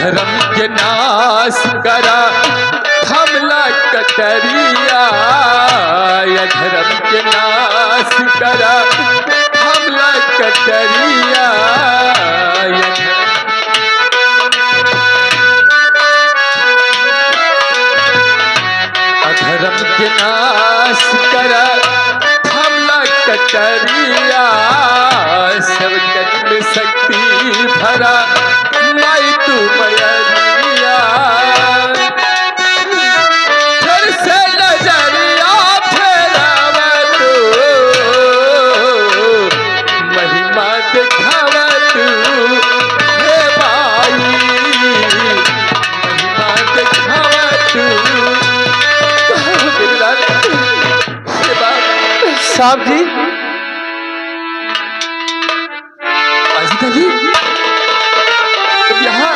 अधर्म के नाश करा थमला कटरिया, अधर्म के नाश करा थमला कटरिया। अधर्म के नाश करा थमला कटरिया, सब में शक्ति भरा माई तू मयरिया। फिर से नजरिया फेराव तू, महिमा दिखाव तू हे माई, महिमा दिखाव तू। साहब जी, अजीत अली तुम यहाँ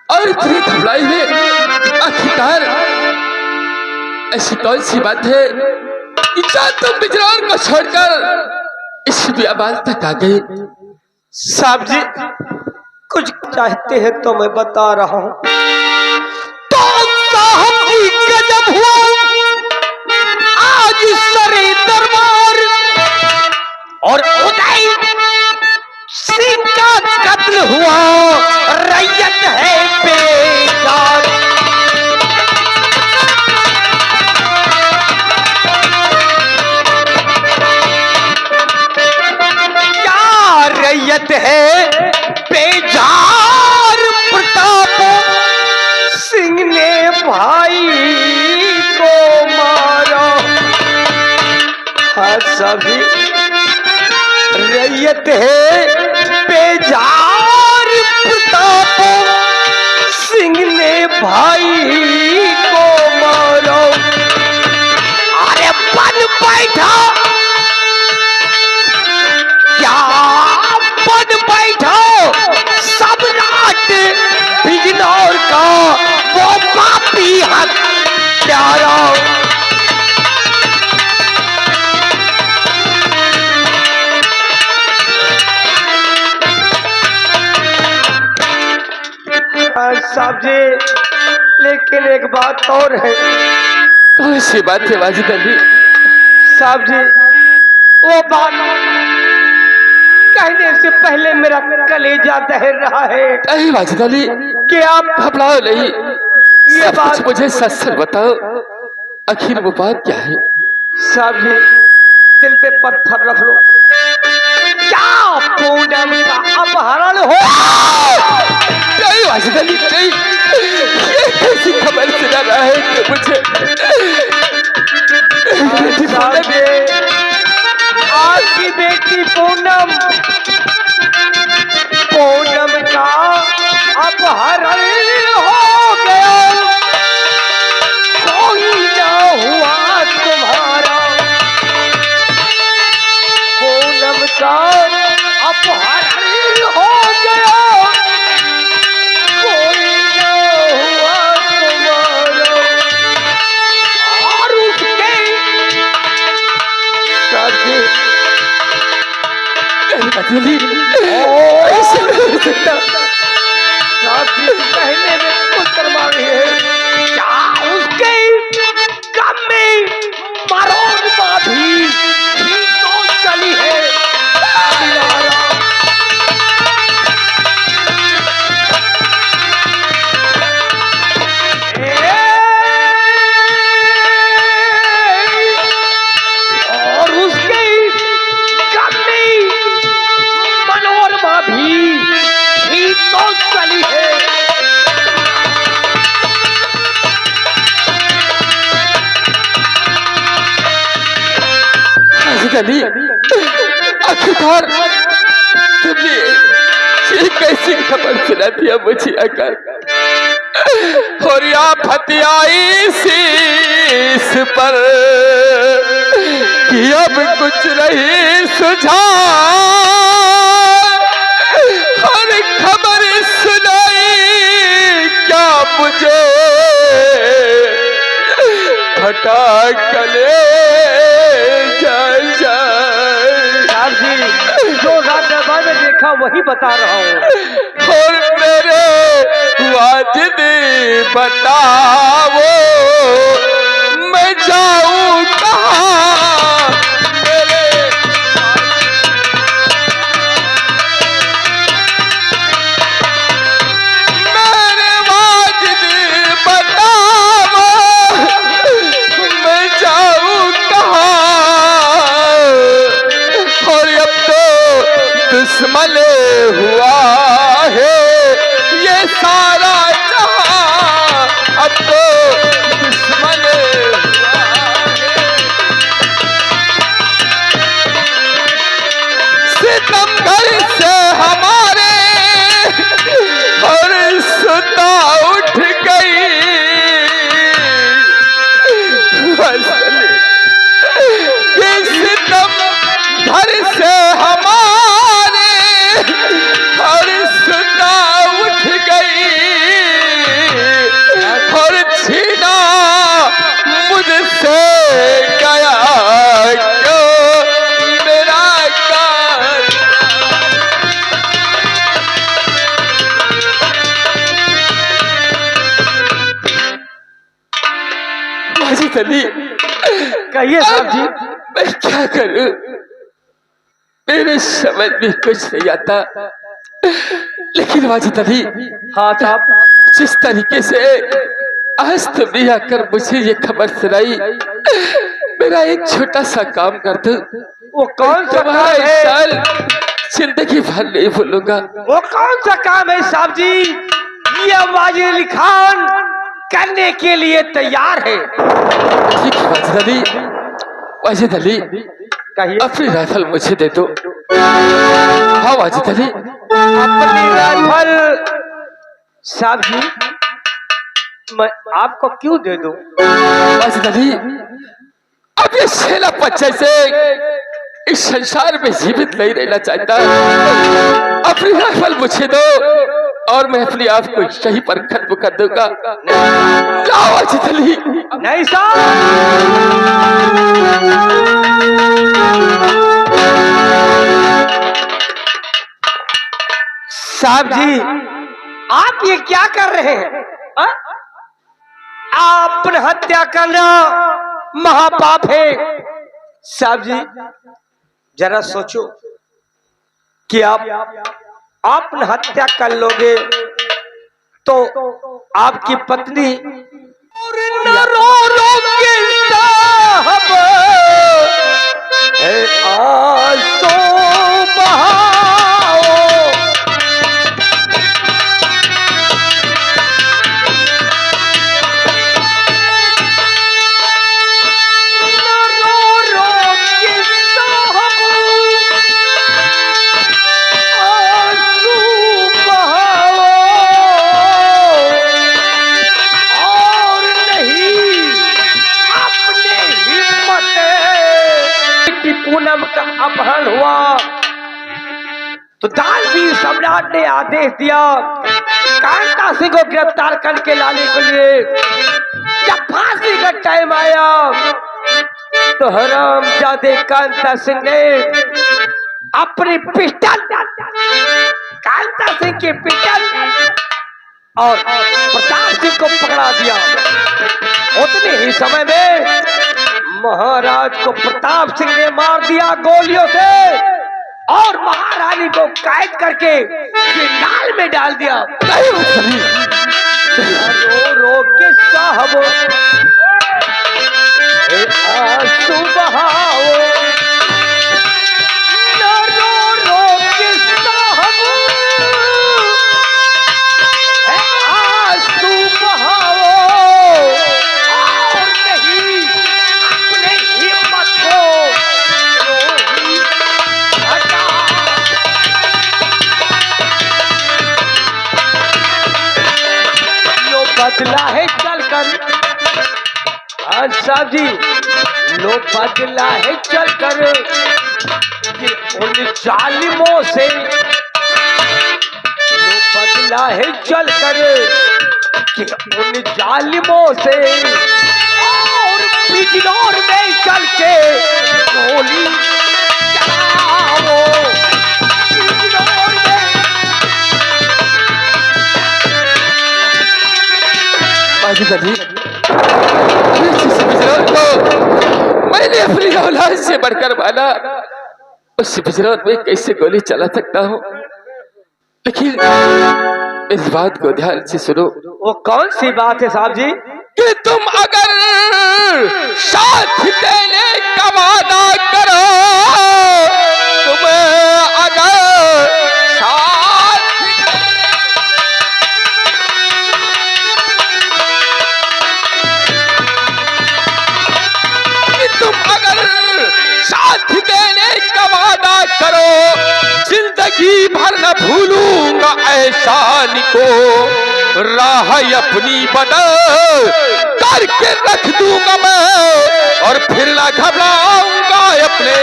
और इतने घबराए हुए आखिरकार ऐसी कौन सी बात है कि क्या तुम बिजनौर को छोड़कर इस बियाबान तक आ गए? साहब जी कुछ चाहते हैं तो मैं बता रहा हूँ। तो साहब जी गजब हुआ आज सरे दरबार, और उदय सिंह का कत्ल हुआ, रैयत है बेजार। क्या रैयत है बेजार, प्रताप सिंह ने भाई को मारा। हाँ सभी रैयत है बेजार, प्रताप सिंह ने भाई को मारा। अरे बन बैठा, क्या बन बैठा सम्राट बिजनौर का वो पापी हत्यारा। साहब जी लेकिन एक बात और है। कौन सी बात है वाजिद अली? साहब जी वो बात कहने से पहले मेरा कलेजा दहर रहा है। नहीं वाजिद अली, कि आप घबराओ नहीं, ये बात मुझे सच सच बताओ, आखिर वो बात क्या है? साहब जी दिल पे पत्थर रख लो। क्या पूनम का अपहरण हो? नहीं वाजिद अली नहीं, ये कैसी खबर सुना रहा है कि मुझे आपकी बेटी पूनम का अपहरण हो गया, कोई ना हुआ तुम्हारा। पूनम का अपहरण हो गया, कोई ना हुआ तुम्हारा। और उसके साथी कहने में पुत्र मांगे है, क्या उसके गम में मरोड़ भी तो चली है। और उसके गम में मनोरमा भी तो चली है। अली आखिरकार तुमने ये कैसी खबर सुना दिया मुझे आकर, और या फतियाई शीश पर कि अब कुछ नहीं सुझा, हर खबर सुनाई क्या मुझे फटा कले जा जो में देखा वही बता रहा हूँ। और मेरे वाजिद बताओ मैं जाऊं कहाँ मेरे वाजिद बताओ मैं जाऊं कहाँ और अब तो दुश्मन हुआ है ये सारा जहां अब तो दुश्मन हुआ है सितमगर से हमारे और सुता उठ गई ये सितमगर से हमारे और सुता उठ गई और छीना मुझसे गया क्यों मेरा कार वाजिद अली कहिए साहब जी। मैं क्या करूं मेरे समझ में कुछ नहीं आता लेकिन वाजिद अली हाँ साहब। जिस तरीके से आज तुमने आकर मुझे ये खबर सुनाई मेरा एक छोटा सा काम कर दो वो कौन सा काम है? साल जिंदगी भर नहीं भूलूंगा। वो कौन सा काम है साहब जी? ये वाजिद अली खान करने के लिए तैयार है। ठीक है वाजिद अली कहिए। अपनी राइफल मुझे दे दो। हाँ वाजिद अली अपनी राइफल साहब जी मैं आपको क्यों दे दूं? वाजिद अली अब ये शेला बच्चे से इस संसार में जीवित नहीं रहना चाहता। अपनी राइफल मुझे दो और मैं अपने आप को सही पर खत्म कर दूंगा। जाओ वाजिद अली। नहीं साहब साहब जी आप ये क्या कर रहे हैं? आप हत्या करना महापाप है। साहब जी जरा सोचो कि आप हत्या कर लोगे तो आपकी पत्नी रो रो के साहब आंसू बहाओ पूनम का अपहरण हुआ तो दानवीर सम्राट ने आदेश दिया कांता सिंह को गिरफ्तार करके लाने के लिए। जब फांसी का टाइम आया तो हरामजादे कांता सिंह ने अपनी पिस्टल कांता सिंह के पिस्टल और प्रताप सिंह को पकड़ा दिया। उतने ही समय में महाराज को प्रताप सिंह ने मार दिया गोलियों से और महारानी को कैद करके नाल में डाल दिया। रो रो के साहब आंसू बहाओ रो रो के साहब आंसू बहाओ और नहीं अपने हिम्मत को हटा। लो बदला है चलकर साहब जी लो बदला है चलकर कि उन जालिमों से लो बदला है चलकर कि उन जालिमों से और बिजनौर में चल के गोली चलाओ बिजनौर वाजिद अली, जिस बिजरौर को मैंने अपनी औलाद से बढ़कर माना, उस बिजरौर में कैसे गोली चला सकता हूँ? लेकिन इस बात को ध्यान से सुनो। वो कौन सी बात है साहब जी? कि तुम अगर साथ देने का वादा करो, तुम अगर साथ, कि तुम अगर साथ देने का वादा करो, जिंदगी भर न भूलूंगा एहसान को, राह अपनी बदल करके रख दूंगा मैं, और फिर ना घबराऊंगा अपने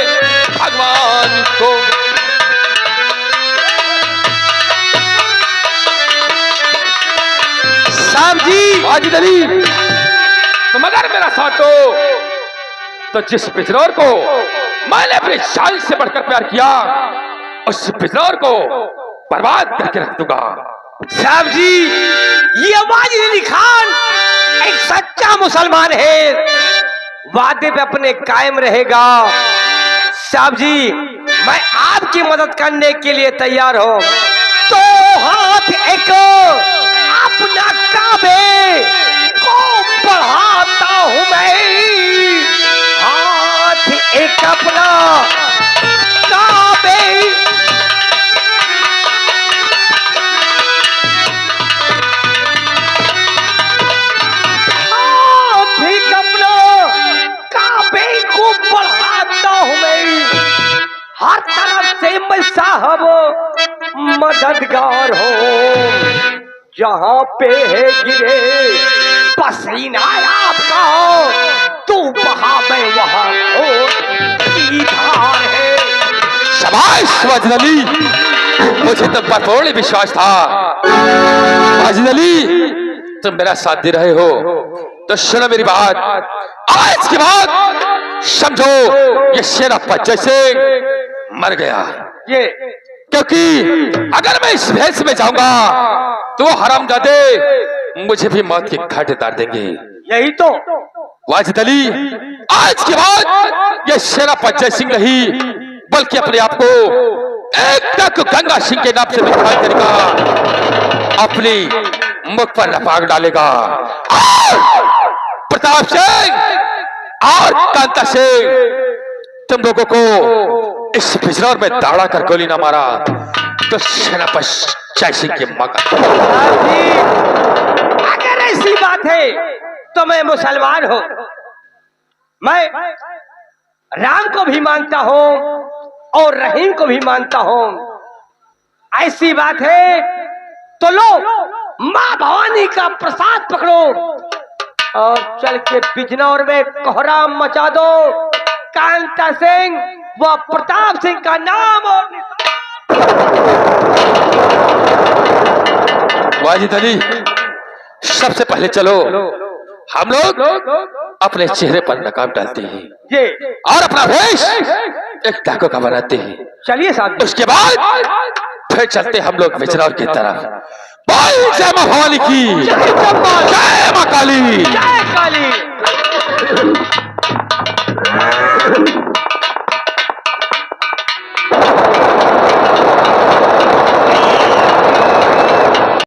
भगवान को। साहब जी, वाजिद अली, तुम अगर मेरा साथ दो तो जिस बिजरौर को मैंने अपनी जान से बढ़कर प्यार किया, उस बिजरौर को बर्बाद करके रख दूंगा। साहब जी, ये वाजिद अली खान एक सच्चा मुसलमान है, वादे पे अपने कायम रहेगा। साहब जी, मैं आपकी मदद करने के लिए तैयार हूँ। तो हाथ एक अपना काबे को बढ़ाता हूँ मैं, हाथ एक अपना काबे, हर तरफ से मैं साहब मददगार हो, जहाँ पे है गिरे पसीना आपका, तू वहाँ मैं वहाँ हो की धार है। शाबाश वाजिद अली, मुझे तुम पर पूर्ण विश्वास था। वाजिद अली, तुम मेरा साथ दे रहे हो तो सुनो मेरी बात। आज के बाद समझो ये शेरापत जैसे मर गया, ये क्योंकि अगर मैं इस भेष में जाऊंगा तो वो हरामजादे मुझे भी मौत की घाट उतार देंगे। यही तो वाजिद अली, आज के बाद ये शेरापत जय सिंह नहीं बल्कि अपने आप को एक तक गंगा सिंह के नाम से दिखाई देगा, अपनी मुख पर लपाक डालेगा। प्रताप सिंह और कांता सिंह, तुम लोगों को इस बिजरौर में दाड़ा कर गोली ना मारा तो सेनापति जय सिंह के मगन। अगर ऐसी बात है तो मैं मुसलमान हूं, मैं राम को भी मानता हूं और रहीम को भी मानता हूं। ऐसी बात है तो लो मां भवानी का प्रसाद पकड़ो और चल के बिजनौर में कोहराम मचा दो। कांता सिंह व प्रताप सिंह का नाम और वाजिद अली, सबसे पहले चलो हम लोग अपने चेहरे पर नकाब डालते हैं ये और अपना वेश एक डाकू का बनाते हैं। चलिए साहब, उसके बाद फिर चलते हम लोग बिजनौर की तरफ। भाई जय मां भवानी की, जय मां काली। जय काली।